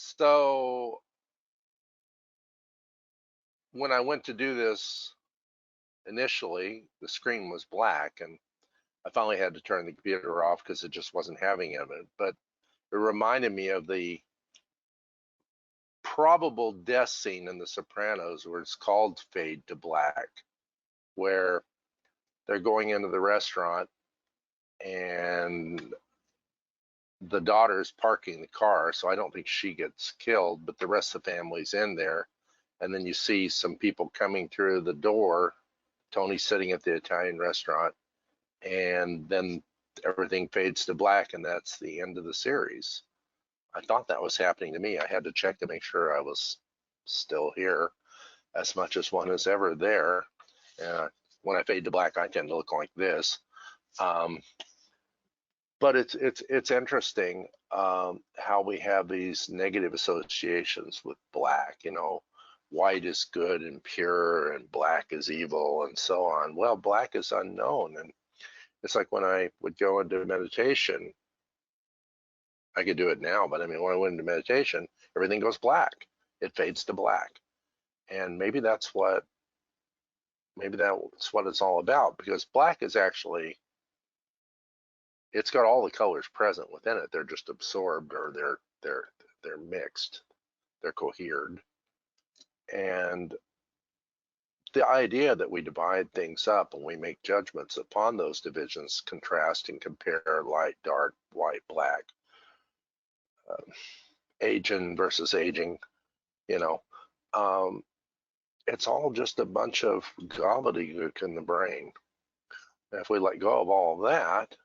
So when I went to do this initially, the screen was black, and I finally had to turn the computer off because it just wasn't having it. But it reminded me of the probable death scene in The Sopranos, where it's called Fade to Black, where they're going into the restaurant and the daughter's parking the car, so I don't think she gets killed, but the rest of the family's in there. And then you see some people coming through the door. Tony's sitting at the Italian restaurant, and then everything fades to black, and that's the end of the series. I thought that was happening to me. I had to check to make sure I was still here, as much as one is ever there. When I fade to black, I tend to look like this. But it's interesting how we have these negative associations with black. White is good and pure, and black is evil, and so on. Well, black is unknown, and it's like when I would go into meditation. I could do it now, but I mean, when I went into meditation, everything goes black. It fades to black, and maybe that's what it's all about, because black is actually, it's got all the colors present within it. They're just absorbed, or they're mixed, they're cohered. And the idea that we divide things up and we make judgments upon those divisions, contrast and compare light, dark, white, black, aging versus aging, you know, it's all just a bunch of gobbledygook in the brain. And if we let go of all of that,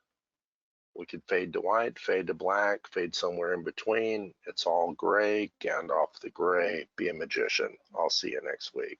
we could fade to white, fade to black, fade somewhere in between. It's all gray. Gandalf the Gray. Be a magician. I'll see you next week.